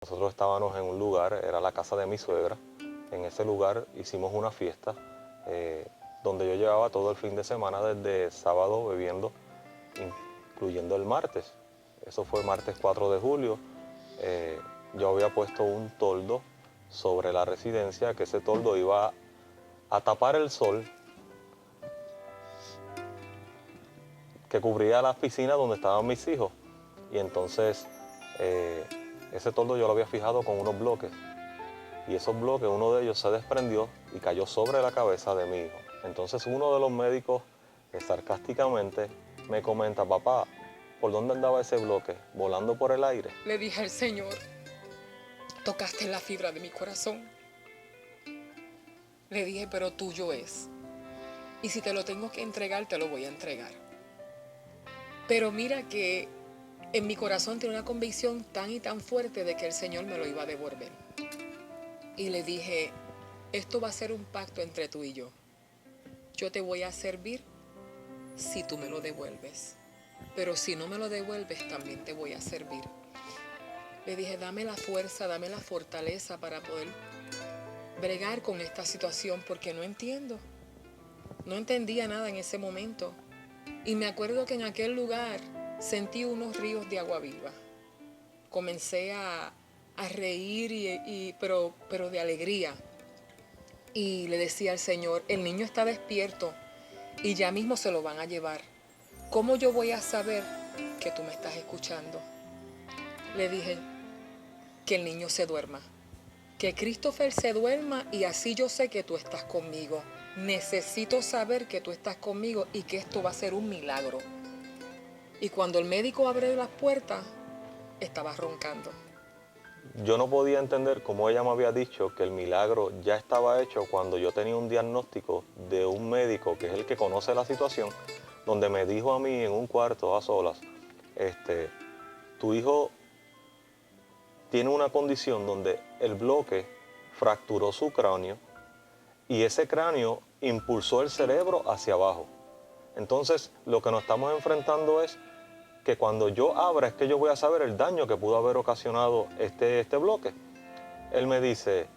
nosotros estábamos en un lugar, era la casa de mi suegra. En ese lugar hicimos una fiesta donde yo llevaba todo el fin de semana desde sábado bebiendo, incluyendo el martes. Eso fue martes 4 de julio. Yo había puesto un toldo sobre la residencia, que ese toldo iba a tapar el sol que cubría la piscina donde estaban mis hijos. Y entonces ese toldo yo lo había fijado con unos bloques. Y esos bloques, uno de ellos se desprendió y cayó sobre la cabeza de mi hijo. Entonces uno de los médicos sarcásticamente me comenta: papá, ¿por dónde andaba ese bloque? ¿Volando por el aire? Le dije al Señor, tocaste la fibra de mi corazón. Le dije, pero tuyo es. Y si te lo tengo que entregar, te lo voy a entregar. Pero mira que en mi corazón tiene una convicción tan y tan fuerte de que el Señor me lo iba a devolver. Y le dije, esto va a ser un pacto entre tú y yo. Yo te voy a servir si tú me lo devuelves. Pero si no me lo devuelves, también te voy a servir. Le dije, dame la fuerza, dame la fortaleza para poder bregar con esta situación, porque no entiendo. No entendía nada en ese momento. Y me acuerdo que en aquel lugar sentí unos ríos de agua viva. Comencé a reír, pero de alegría. Y le decía al Señor, el niño está despierto y ya mismo se lo van a llevar. ¿Cómo yo voy a saber que tú me estás escuchando? Le dije, que el niño se duerma. Que Christopher se duerma y así yo sé que tú estás conmigo. Necesito saber que tú estás conmigo y que esto va a ser un milagro. Y cuando el médico abre las puertas, estaba roncando. Yo no podía entender cómo ella me había dicho que el milagro ya estaba hecho cuando yo tenía un diagnóstico de un médico que es el que conoce la situación, donde me dijo a mí en un cuarto a solas, tu hijo tiene una condición donde el bloque fracturó su cráneo y ese cráneo impulsó el cerebro hacia abajo. Entonces, lo que nos estamos enfrentando es que cuando yo abra es que yo voy a saber el daño que pudo haber ocasionado este bloque. Él me dice,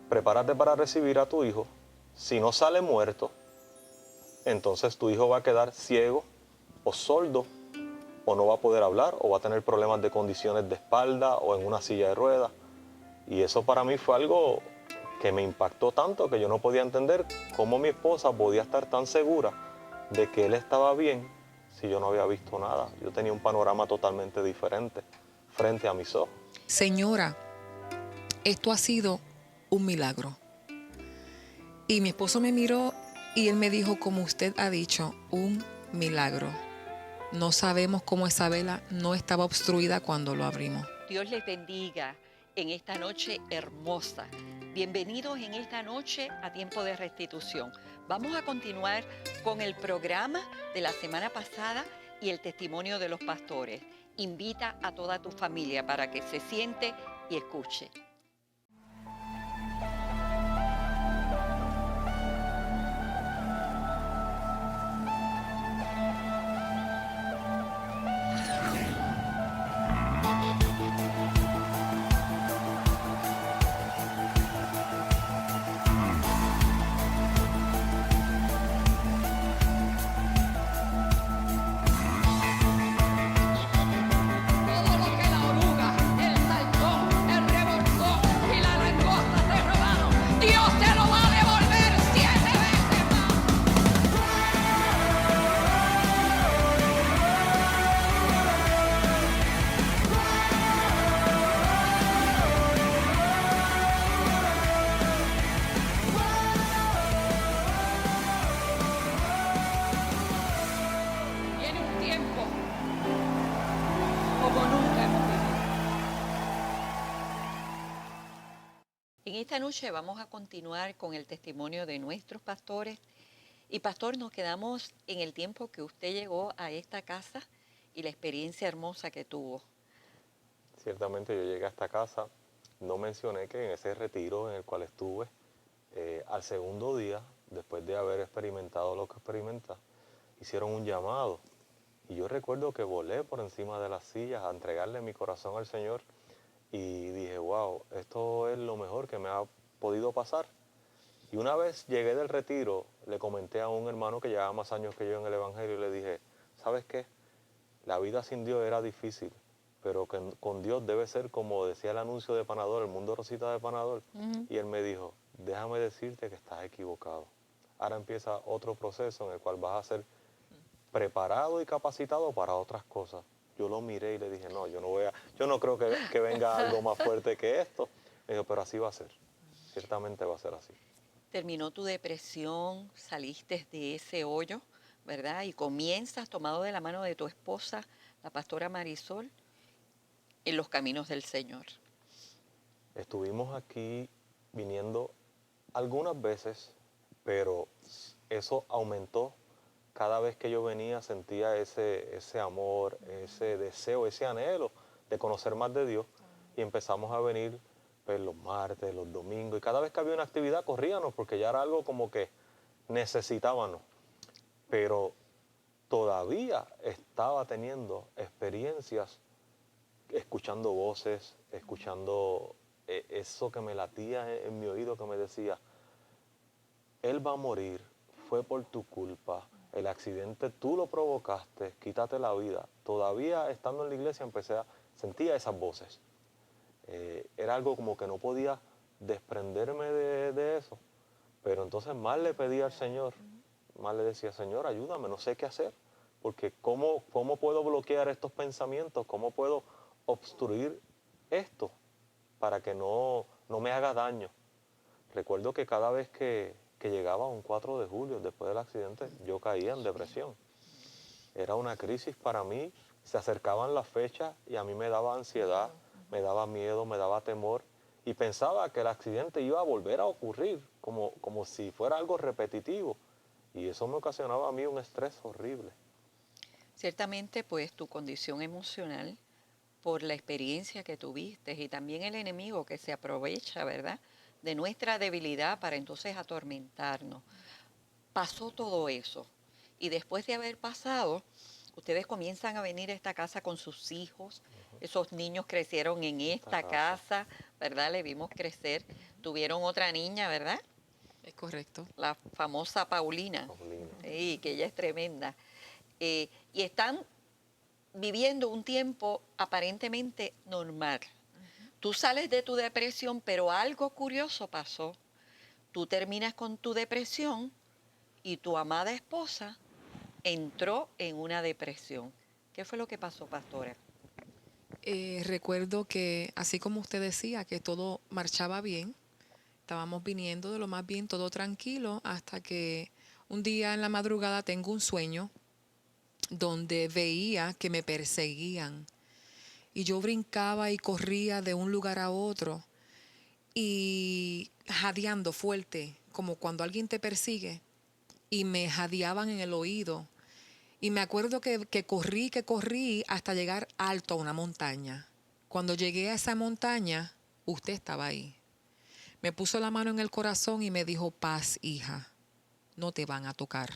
prepárate para recibir a tu hijo. Si no sale muerto, entonces tu hijo va a quedar ciego o sordo, o no va a poder hablar, o va a tener problemas de condiciones de espalda o en una silla de ruedas. Y eso para mí fue algo que me impactó tanto que yo no podía entender cómo mi esposa podía estar tan segura de que él estaba bien si yo no había visto nada. Yo tenía un panorama totalmente diferente frente a mis ojos. Señora, esto ha sido un milagro. Y mi esposo me miró y él me dijo, como usted ha dicho, un milagro. No sabemos cómo esa vela no estaba obstruida cuando lo abrimos. Dios les bendiga en esta noche hermosa. Bienvenidos en esta noche a Tiempo de Restitución. Vamos a continuar con el programa de la semana pasada y el testimonio de los pastores. Invita a toda tu familia para que se siente y escuche. Todo lo que la oruga, el saltón, el revolcón y la langosta te robaron, Dios te lo va a devolver 7 veces más. Viene un tiempo como nunca hemos vivido. En esta noche vamos a continuar con el testimonio de nuestros pastores. Y pastor, nos quedamos en el tiempo que usted llegó a esta casa y la experiencia hermosa que tuvo. Ciertamente yo llegué a esta casa, no mencioné que en ese retiro en el cual estuve, al segundo día, después de haber experimentado lo que experimenté, hicieron un llamado. Y yo recuerdo que volé por encima de las sillas a entregarle mi corazón al Señor. y dije, wow, esto es lo mejor que me ha podido pasar. Y una vez llegué del retiro, le comenté a un hermano que llevaba más años que yo en el Evangelio y le dije, ¿sabes qué? La vida sin Dios era difícil, pero que con Dios debe ser como decía el anuncio de Panadol, el mundo rosita de Panadol. Y él me dijo, déjame decirte que estás equivocado. Ahora empieza otro proceso en el cual vas a ser preparado y capacitado para otras cosas. Yo lo miré y le dije, no, yo no creo que venga algo más fuerte que esto. Me dijo, pero así va a ser. Ciertamente va a ser así. Terminó tu depresión, saliste de ese hoyo, ¿verdad? Y comienzas tomado de la mano de tu esposa, la pastora Marisol, en los caminos del Señor. Estuvimos aquí viniendo algunas veces, pero eso aumentó. Cada vez que yo venía sentía ese amor, ese deseo, ese anhelo de conocer más de Dios. Y empezamos a venir pues, los martes, los domingos. Y cada vez que había una actividad corríamos porque ya era algo como que necesitábamos. Pero todavía estaba teniendo experiencias escuchando voces, escuchando eso que me latía en mi oído que me decía, él va a morir, fue por tu culpa, el accidente tú lo provocaste, quítate la vida. Todavía estando en la iglesia sentía esas voces. Era algo como que no podía desprenderme de eso. Pero entonces más le pedía al Señor, más le decía, Señor, ayúdame, no sé qué hacer. Porque ¿cómo puedo bloquear estos pensamientos? ¿Cómo puedo obstruir esto para que no me haga daño? Recuerdo que cada vez que llegaba un 4 de julio, después del accidente, yo caía en depresión. Era una crisis para mí, se acercaban las fechas y a mí me daba ansiedad, me daba miedo, me daba temor y pensaba que el accidente iba a volver a ocurrir, como si fuera algo repetitivo. Y eso me ocasionaba a mí un estrés horrible. Ciertamente, pues tu condición emocional, por la experiencia que tuviste y también el enemigo que se aprovecha, ¿verdad?, de nuestra debilidad para entonces atormentarnos. Pasó todo eso. Y después de haber pasado, ustedes comienzan a venir a esta casa con sus hijos. Esos niños crecieron en esta casa, ¿verdad? Le vimos crecer. Tuvieron otra niña, ¿verdad? Es correcto. La famosa Paulina. Paulina. Sí, que ella es tremenda. Y están viviendo un tiempo aparentemente normal. Tú sales de tu depresión, pero algo curioso pasó. Tú terminas con tu depresión y tu amada esposa entró en una depresión. ¿Qué fue lo que pasó, pastora? Recuerdo que, así como usted decía, que todo marchaba bien, estábamos viniendo de lo más bien, todo tranquilo, hasta que un día en la madrugada tengo un sueño donde veía que me perseguían y yo brincaba y corría de un lugar a otro y jadeando fuerte, como cuando alguien te persigue, y me jadeaban en el oído. Y me acuerdo que corrí hasta llegar alto a una montaña. Cuando llegué a esa montaña, usted estaba ahí. Me puso la mano en el corazón y me dijo, paz, hija, no te van a tocar.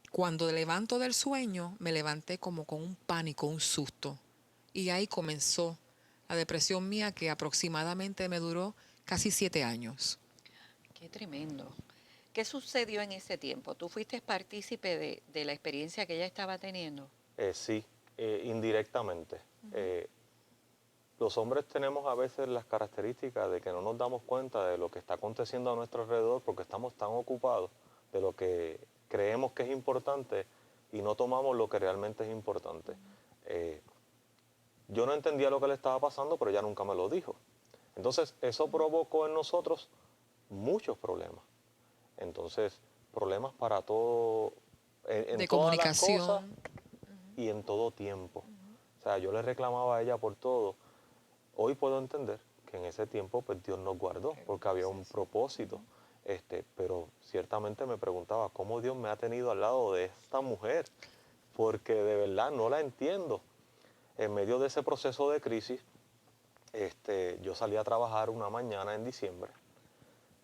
Cuando levanto del sueño, me levanté como con un pánico, un susto. Y ahí comenzó la depresión mía que aproximadamente me duró casi 7 años. Qué tremendo. ¿Qué sucedió en ese tiempo? ¿Tú fuiste partícipe de la experiencia que ella estaba teniendo? Sí, indirectamente. Los hombres tenemos a veces las características de que no nos damos cuenta de lo que está aconteciendo a nuestro alrededor porque estamos tan ocupados de lo que creemos que es importante y no tomamos lo que realmente es importante. Yo no entendía lo que le estaba pasando, pero ella nunca me lo dijo. Entonces, eso provocó en nosotros muchos problemas. Entonces, problemas para todo, en De todas las cosas comunicación. y en todo tiempo. O sea, yo le reclamaba a ella por todo. Hoy puedo entender que en ese tiempo pues Dios nos guardó porque había un propósito. Pero ciertamente me preguntaba cómo Dios me ha tenido al lado de esta mujer, porque de verdad no la entiendo. En medio de ese proceso de crisis, yo salí a trabajar una mañana en diciembre.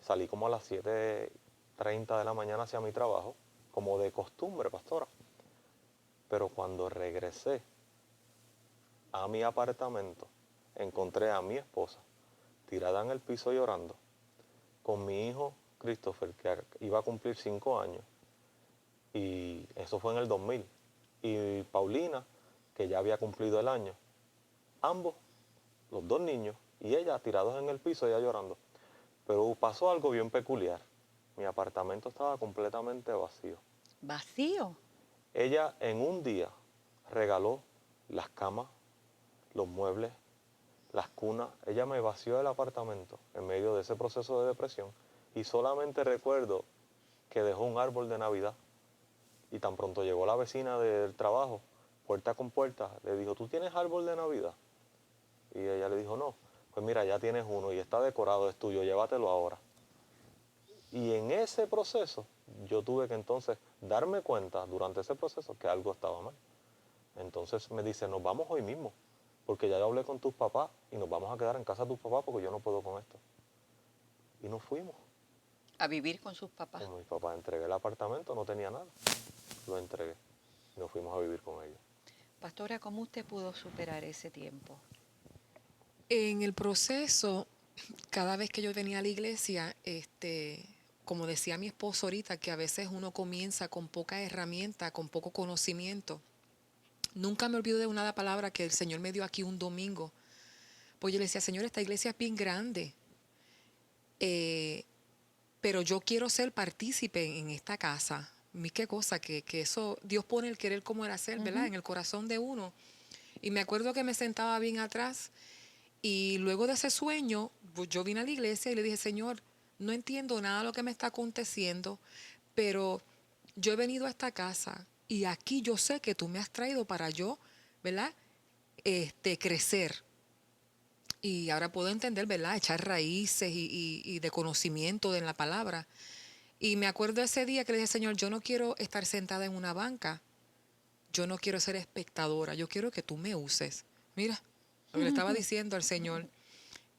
Salí como a las 7:30 de la mañana hacia mi trabajo, como de costumbre, pastora. Pero cuando regresé a mi apartamento, encontré a mi esposa tirada en el piso llorando, con mi hijo Christopher, que iba a cumplir 5 años, y eso fue en el 2000, y Paulina, que ya había cumplido el año. Ambos, los 2 niños, y ella tirados en el piso, ella llorando. Pero pasó algo bien peculiar. Mi apartamento estaba completamente vacío. ¿Vacío? Ella en un día regaló las camas, los muebles, las cunas. Ella me vació el apartamento en medio de ese proceso de depresión y solamente recuerdo que dejó un árbol de Navidad y tan pronto llegó la vecina del trabajo, puerta con puerta, le dijo, ¿tú tienes árbol de Navidad? Y ella le dijo, no, pues mira, ya tienes uno y está decorado, es tuyo, llévatelo ahora. Y en ese proceso yo tuve que entonces darme cuenta durante ese proceso que algo estaba mal. Entonces me dice, nos vamos hoy mismo, porque ya yo hablé con tus papás y nos vamos a quedar en casa de tus papás porque yo no puedo con esto. Y nos fuimos. A vivir con sus papás. Con mi papá entregué el apartamento, no tenía nada. Lo entregué y nos fuimos a vivir con ellos. Pastora, ¿cómo usted pudo superar ese tiempo? En el proceso, cada vez que yo venía a la iglesia, como decía mi esposo ahorita, que a veces uno comienza con poca herramienta, con poco conocimiento. Nunca me olvido de una palabra que el Señor me dio aquí un domingo. Pues yo le decía, Señor, esta iglesia es bien grande, pero yo quiero ser partícipe en esta casa. Qué cosa, que eso, Dios pone el querer como el hacer, ¿verdad? En el corazón de uno. Y me acuerdo que me sentaba bien atrás y luego de ese sueño, pues yo vine a la iglesia y le dije, Señor, no entiendo nada de lo que me está aconteciendo, pero yo he venido a esta casa y aquí yo sé que tú me has traído para yo, ¿verdad? Crecer. Y ahora puedo entender, ¿verdad? Echar raíces y de conocimiento en la palabra. Y me acuerdo ese día que le dije, Señor, yo no quiero estar sentada en una banca. Yo no quiero ser espectadora. Yo quiero que tú me uses. Mira, lo que le estaba diciendo al Señor.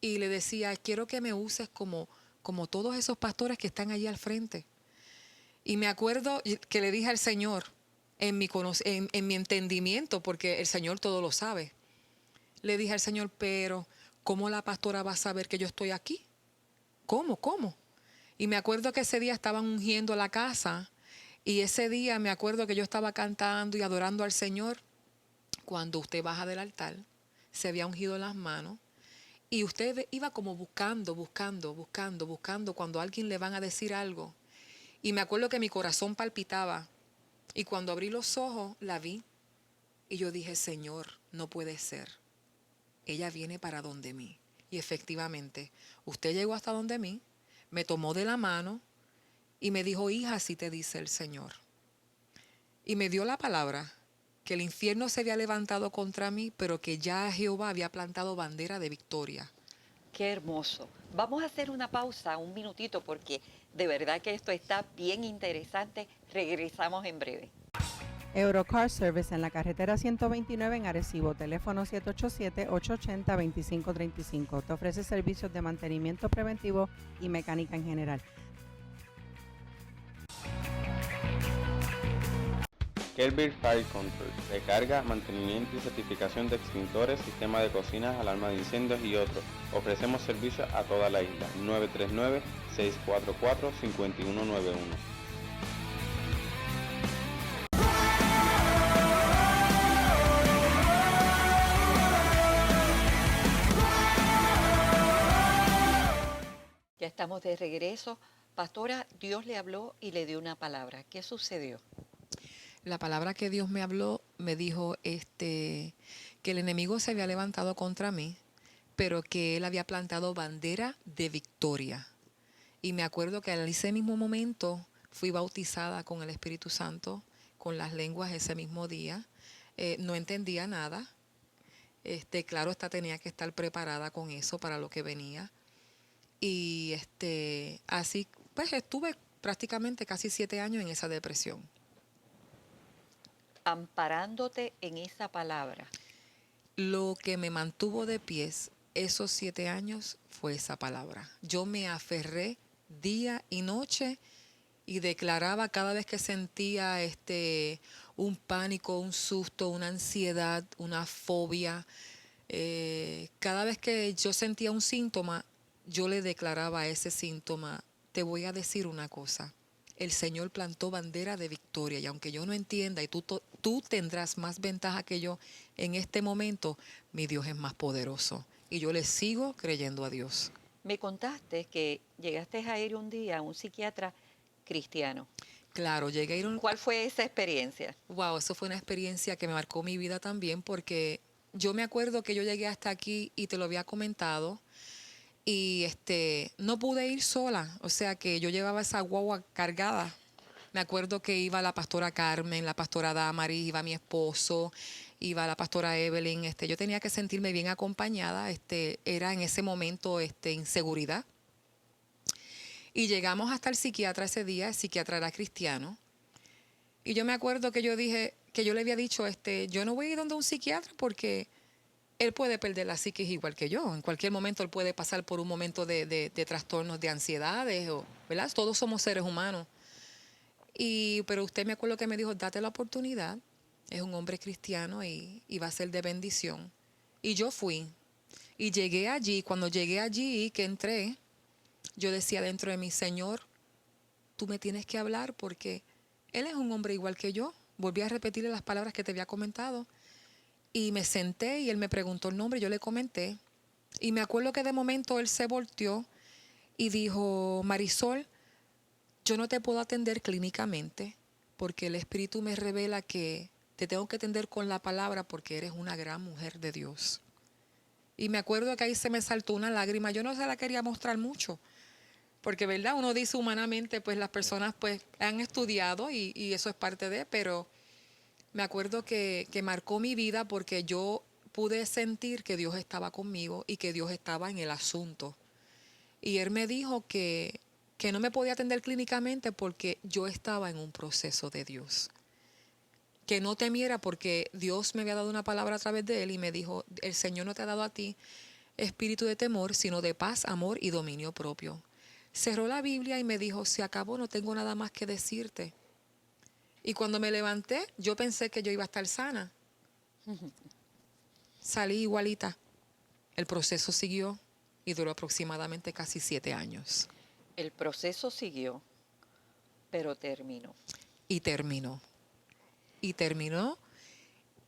Y le decía, quiero que me uses como todos esos pastores que están allí al frente. Y me acuerdo que le dije al Señor, en mi entendimiento, porque el Señor todo lo sabe, le dije al Señor, pero ¿cómo la pastora va a saber que yo estoy aquí? ¿Cómo? Y me acuerdo que ese día estaban ungiendo la casa y ese día me acuerdo que yo estaba cantando y adorando al Señor cuando usted baja del altar, se había ungido las manos y usted iba como buscando cuando a alguien le van a decir algo. Y me acuerdo que mi corazón palpitaba y cuando abrí los ojos la vi y yo dije, Señor, no puede ser. Ella viene para donde mí. Y efectivamente, usted llegó hasta donde mí, me tomó de la mano y me dijo, hija, así te dice el Señor. Y me dio la palabra, que el infierno se había levantado contra mí, pero que ya Jehová había plantado bandera de victoria. Qué hermoso. Vamos a hacer una pausa, un minutito, porque de verdad que esto está bien interesante. Regresamos en breve. Eurocar Service en la carretera 129 en Arecibo, teléfono 787-880-2535. Te ofrece servicios de mantenimiento preventivo y mecánica en general. Kelvin Fire Control, recarga, mantenimiento y certificación de extintores, sistema de cocinas, alarma de incendios y otros. Ofrecemos servicios a toda la isla. 939-644-5191. Ya estamos de regreso. Pastora, Dios le habló y le dio una palabra. ¿Qué sucedió? La palabra que Dios me habló me dijo que el enemigo se había levantado contra mí, pero que él había plantado bandera de victoria. Y me acuerdo que en ese mismo momento fui bautizada con el Espíritu Santo, con las lenguas ese mismo día. No entendía nada. Claro está, tenía que estar preparada con eso para lo que venía. Y así pues estuve prácticamente casi 7 años en esa depresión. Amparándote en esa palabra. Lo que me mantuvo de pies esos 7 años fue esa palabra. Yo me aferré día y noche y declaraba cada vez que sentía un pánico, un susto, una ansiedad, una fobia, Cada vez que yo sentía un síntoma, yo le declaraba a ese síntoma, te voy a decir una cosa, el Señor plantó bandera de victoria y aunque yo no entienda y tú tendrás más ventaja que yo en este momento, mi Dios es más poderoso y yo le sigo creyendo a Dios. Me contaste que llegaste a ir un día a un psiquiatra cristiano. Claro, llegué a ir a un... ¿Cuál fue esa experiencia? Wow, eso fue una experiencia que me marcó mi vida también porque yo me acuerdo que yo llegué hasta aquí y te lo había comentado y no pude ir sola, o sea que yo llevaba esa guagua cargada. Me acuerdo que iba la pastora Carmen, la pastora Damaris, iba mi esposo, iba la pastora Evelyn, yo tenía que sentirme bien acompañada, era en ese momento inseguridad. Y llegamos hasta el psiquiatra ese día, el psiquiatra era cristiano. Y yo me acuerdo que yo dije, que yo le había dicho, yo no voy a ir donde un psiquiatra porque él puede perder la psiquis igual que yo. En cualquier momento él puede pasar por un momento de trastornos de ansiedades, ¿verdad? Todos somos seres humanos. Pero usted me acuerdo que me dijo, date la oportunidad. Es un hombre cristiano y va a ser de bendición. Y yo fui. Y llegué allí, cuando llegué allí, que entré, yo decía dentro de mí, Señor, tú me tienes que hablar porque él es un hombre igual que yo. Volví a repetirle las palabras que te había comentado. Y me senté y él me preguntó el nombre, yo le comenté. Y me acuerdo que de momento él se volteó y dijo, Marisol, yo no te puedo atender clínicamente porque el Espíritu me revela que te tengo que atender con la palabra porque eres una gran mujer de Dios. Y me acuerdo que ahí se me saltó una lágrima. Yo no se la quería mostrar mucho. Porque, ¿verdad? Uno dice humanamente, pues las personas pues han estudiado y eso es parte de, pero me acuerdo que marcó mi vida porque yo pude sentir que Dios estaba conmigo y que Dios estaba en el asunto. Y él me dijo que no me podía atender clínicamente porque yo estaba en un proceso de Dios. Que no temiera porque Dios me había dado una palabra a través de él y me dijo, el Señor no te ha dado a ti espíritu de temor, sino de paz, amor y dominio propio. Cerró la Biblia y me dijo, se acabó, no tengo nada más que decirte. Y cuando me levanté, yo pensé que yo iba a estar sana. Salí igualita. El proceso siguió y duró aproximadamente casi 7 años. El proceso siguió, pero terminó. Y terminó. Y terminó.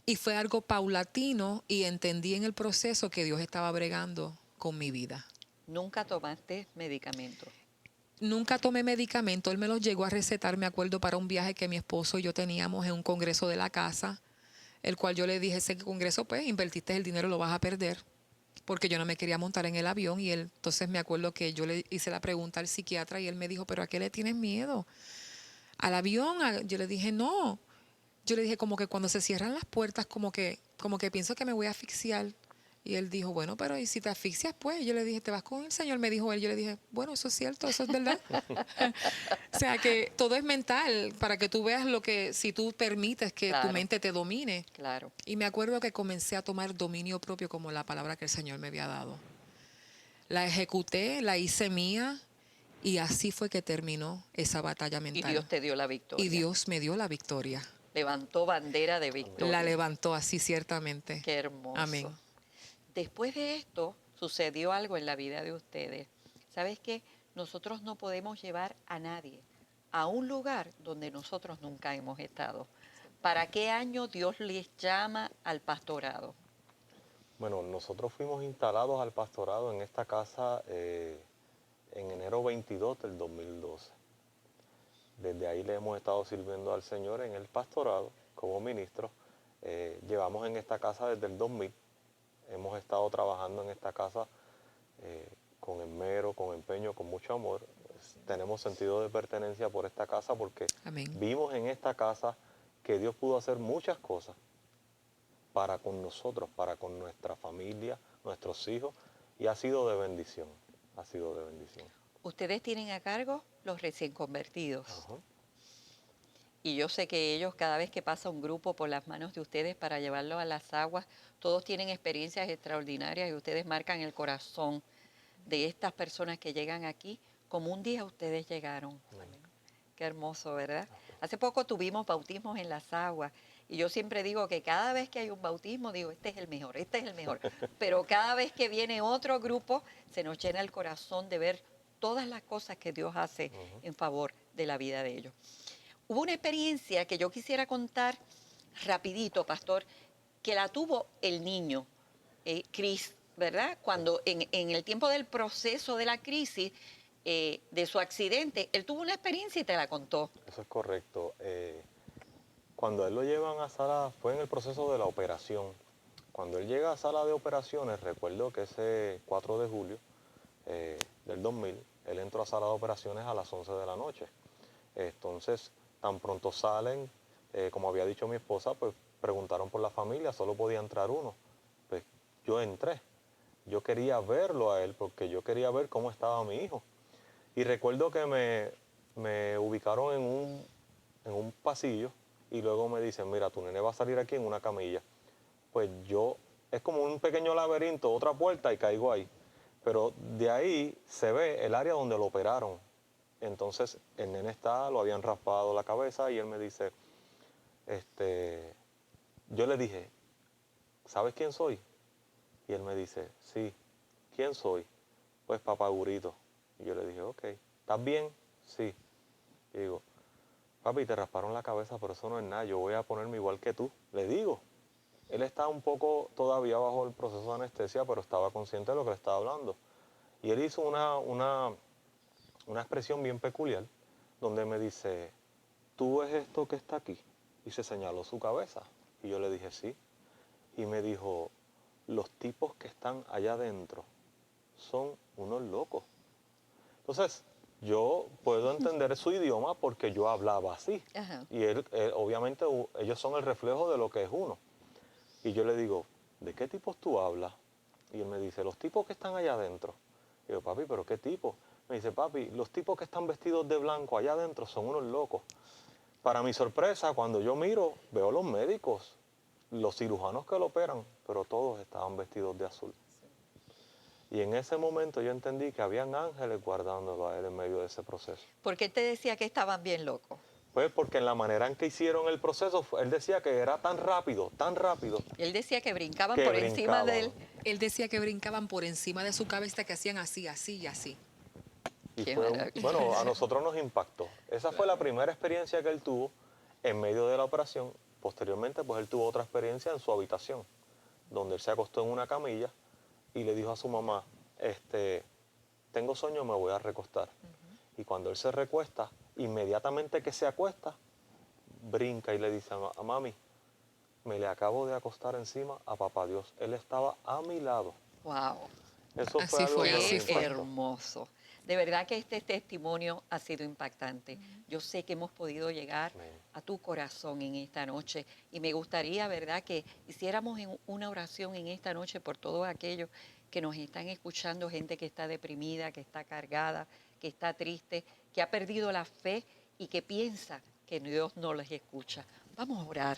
Y fue algo paulatino y entendí en el proceso que Dios estaba bregando con mi vida. ¿Nunca tomaste medicamento? Nunca tomé medicamento, él me los llegó a recetar, me acuerdo, para un viaje que mi esposo y yo teníamos en un congreso de la casa, el cual yo le dije, ese congreso, pues, invertiste el dinero, lo vas a perder, porque yo no me quería montar en el avión, y él, entonces me acuerdo que yo le hice la pregunta al psiquiatra, y él me dijo, ¿pero a qué le tienes miedo? ¿Al avión? Yo le dije, no. Yo le dije, como que cuando se cierran las puertas, como que pienso que me voy a asfixiar. Y él dijo, bueno, pero ¿y si te asfixias, pues? Yo le dije, ¿te vas con el Señor? Me dijo él. Yo le dije, bueno, eso es cierto, eso es verdad. O sea, que todo es mental, para que tú veas lo que, si tú permites que Claro. tu mente te domine. Claro. Y me acuerdo que comencé a tomar dominio propio como la palabra que el Señor me había dado. La ejecuté, la hice mía, y así fue que terminó esa batalla Y mental. Dios te dio la victoria. Y Dios me dio la victoria. Levantó bandera de victoria. La levantó así, ciertamente. Qué hermoso. Amén. Después de esto, sucedió algo en la vida de ustedes. ¿Sabes qué? Nosotros no podemos llevar a nadie a un lugar donde nosotros nunca hemos estado. ¿Para qué año Dios les llama al pastorado? Bueno, nosotros fuimos instalados al pastorado en esta casa en enero 22 del 2012. Desde ahí le hemos estado sirviendo al Señor en el pastorado como ministro. Llevamos en esta casa desde el 2000. Hemos estado trabajando en esta casa con esmero, con empeño, con mucho amor. Tenemos sentido de pertenencia por esta casa porque Amén. vimos en esta casa que Dios pudo hacer muchas cosas para con nosotros, para con nuestra familia, nuestros hijos, y ha sido de bendición, ha sido de bendición. Ustedes tienen a cargo los recién convertidos. Ajá. Y yo sé que ellos, cada vez que pasa un grupo por las manos de ustedes para llevarlo a las aguas, todos tienen experiencias extraordinarias y ustedes marcan el corazón de estas personas que llegan aquí como un día ustedes llegaron. Qué hermoso, ¿verdad? Hace poco tuvimos bautismos en las aguas y yo siempre digo que cada vez que hay un bautismo, digo, este es el mejor, este es el mejor. Pero cada vez que viene otro grupo, se nos llena el corazón de ver todas las cosas que Dios hace en favor de la vida de ellos. Hubo una experiencia que yo quisiera contar rapidito, pastor, que la tuvo el niño, Chris, ¿verdad? Cuando en el tiempo del proceso de la crisis, de su accidente, él tuvo una experiencia y te la contó. Eso es correcto. Cuando a él lo llevan a sala, fue en el proceso de la operación. Cuando él llega a sala de operaciones, recuerdo que ese 4 de julio del 2000, él entró a sala de operaciones a las 11 de la noche. Entonces, tan pronto salen, como había dicho mi esposa, pues preguntaron por la familia, solo podía entrar uno. Pues yo entré. Yo quería verlo a él porque yo quería ver cómo estaba mi hijo. Y recuerdo que me ubicaron en un pasillo y luego me dicen, mira, tu nene va a salir aquí en una camilla. Pues yo, es como un pequeño laberinto, otra puerta y caigo ahí. Pero de ahí se ve el área donde lo operaron. Entonces el nene lo habían raspado la cabeza y él me dice, yo le dije, ¿sabes quién soy? Y él me dice, sí, ¿quién soy? Pues papá Gurito. Y yo le dije, ok, ¿estás bien? Sí. Y digo, papi, te rasparon la cabeza, pero eso no es nada, yo voy a ponerme igual que tú. Le digo, él está un poco todavía bajo el proceso de anestesia, pero estaba consciente de lo que le estaba hablando. Y él hizo una expresión bien peculiar, donde me dice, ¿tú ves esto que está aquí? Y se señaló su cabeza. Y yo le dije, sí. Y me dijo, los tipos que están allá adentro son unos locos. Entonces, yo puedo entender su idioma porque yo hablaba así. Ajá. Y obviamente ellos son el reflejo de lo que es uno. Y yo le digo, ¿de qué tipos tú hablas? Y él me dice, los tipos que están allá adentro. Y yo, papi, ¿pero qué tipo? Me dice, papi, los tipos que están vestidos de blanco allá adentro son unos locos. Para mi sorpresa, cuando yo miro, veo los médicos, los cirujanos que lo operan, pero todos estaban vestidos de azul. Y en ese momento yo entendí que habían ángeles guardándolo a él en medio de ese proceso. ¿Por qué él te decía que estaban bien locos? Pues porque en la manera en que hicieron el proceso, él decía que era tan rápido, Él decía que brincaban que por encima de él. brincaban. Él decía que brincaban por encima de su cabeza, que hacían así, así y así. Y Qué fue maravilla. bueno, a nosotros nos impactó. Esa fue la primera experiencia que él tuvo en medio de la operación. Posteriormente, pues él tuvo otra experiencia en su habitación, donde él se acostó en una camilla y le dijo a su mamá, tengo sueño, me voy a recostar. Y cuando él se recuesta, inmediatamente que se acuesta, brinca y le dice a mami, me le acabo de acostar encima a papá Dios. Él estaba a mi lado. Wow. Eso Así fue algo fue, que nos así Qué fue. impactó. hermoso. De verdad que este testimonio ha sido impactante. Yo sé que hemos podido llegar Amén. a tu corazón en esta noche y me gustaría, ¿verdad?, que hiciéramos una oración en esta noche por todos aquellos que nos están escuchando, gente que está deprimida, que está cargada, que está triste, que ha perdido la fe y que piensa que Dios no les escucha. Vamos a orar,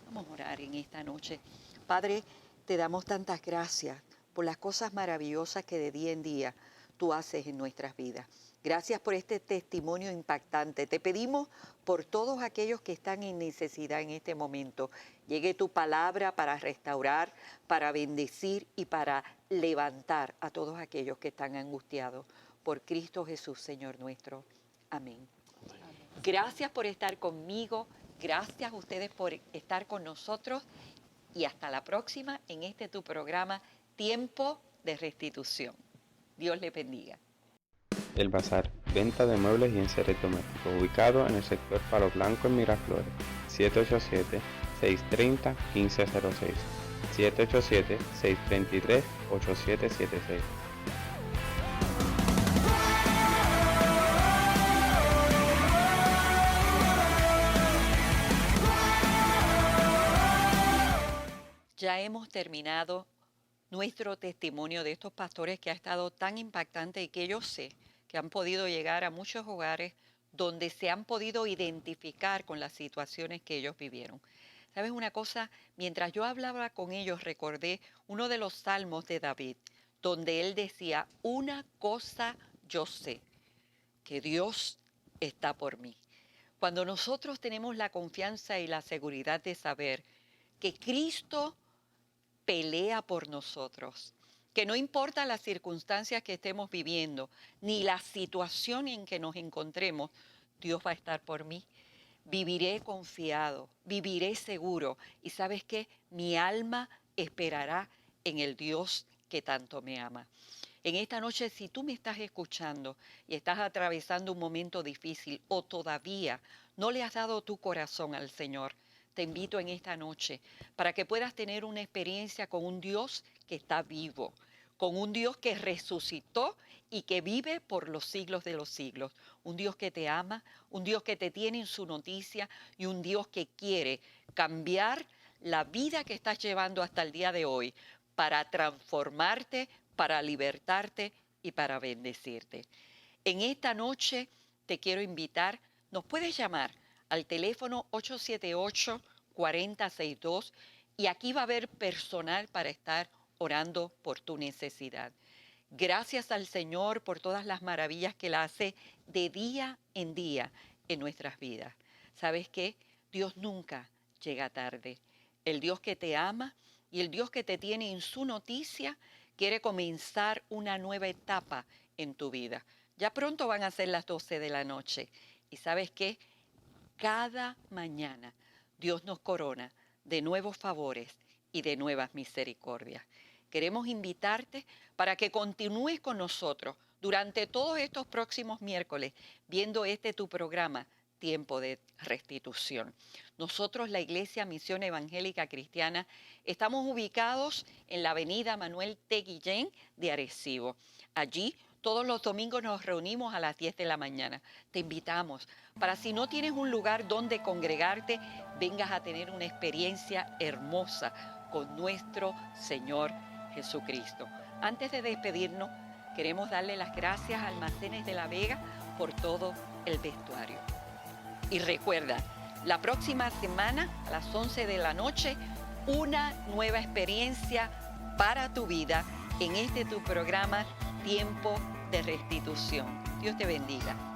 vamos a orar en esta noche. Padre, te damos tantas gracias por las cosas maravillosas que de día en día tú haces en nuestras vidas. Gracias por este testimonio impactante. Te pedimos por todos aquellos que están en necesidad en este momento. Llegue tu palabra para restaurar, para bendecir y para levantar a todos aquellos que están angustiados. Por Cristo Jesús, Señor nuestro. Amén. Gracias por estar conmigo. Gracias a ustedes por estar con nosotros. Y hasta la próxima en este tu programa Tiempo de Restitución. Dios le bendiga. El Bazar, venta de muebles y enseres domésticos, ubicado en el sector Palo Blanco en Miraflores, 787-630-1506, 787-633-8776. Ya hemos terminado nuestro testimonio de estos pastores que ha estado tan impactante y que yo sé que han podido llegar a muchos hogares donde se han podido identificar con las situaciones que ellos vivieron. ¿Sabes una cosa? Mientras yo hablaba con ellos recordé uno de los salmos de David, donde él decía, una cosa yo sé, que Dios está por mí. Cuando nosotros tenemos la confianza y la seguridad de saber que Cristo pelea por nosotros, que no importa las circunstancias que estemos viviendo, ni la situación en que nos encontremos, Dios va a estar por mí. Viviré confiado, viviré seguro. Y ¿sabes qué? Mi alma esperará en el Dios que tanto me ama. En esta noche, si tú me estás escuchando y estás atravesando un momento difícil o todavía no le has dado tu corazón al Señor, te invito en esta noche para que puedas tener una experiencia con un Dios que está vivo, con un Dios que resucitó y que vive por los siglos de los siglos. Un Dios que te ama, un Dios que te tiene en su noticia y un Dios que quiere cambiar la vida que estás llevando hasta el día de hoy para transformarte, para libertarte y para bendecirte. En esta noche te quiero invitar, nos puedes llamar al teléfono 878-4062 y aquí va a haber personal para estar orando por tu necesidad. Gracias al Señor por todas las maravillas que Él hace de día en día en nuestras vidas. ¿Sabes qué? Dios nunca llega tarde. El Dios que te ama y el Dios que te tiene en su noticia quiere comenzar una nueva etapa en tu vida. Ya pronto van a ser las 12 de la noche. ¿Y sabes qué? Cada mañana Dios nos corona de nuevos favores y de nuevas misericordias. Queremos invitarte para que continúes con nosotros durante todos estos próximos miércoles viendo tu programa, Tiempo de Restitución. Nosotros, la Iglesia Misión Evangélica Cristiana, estamos ubicados en la avenida Manuel T. Guillén de Arecibo. Allí todos los domingos nos reunimos a las 10 de la mañana. Te invitamos para, si no tienes un lugar donde congregarte, vengas a tener una experiencia hermosa con nuestro Señor Jesucristo. Antes de despedirnos, queremos darle las gracias a Almacenes de la Vega por todo el vestuario. Y recuerda, la próxima semana a las 11 de la noche, una nueva experiencia para tu vida en tu programa Tiempo de Restitución. Dios te bendiga.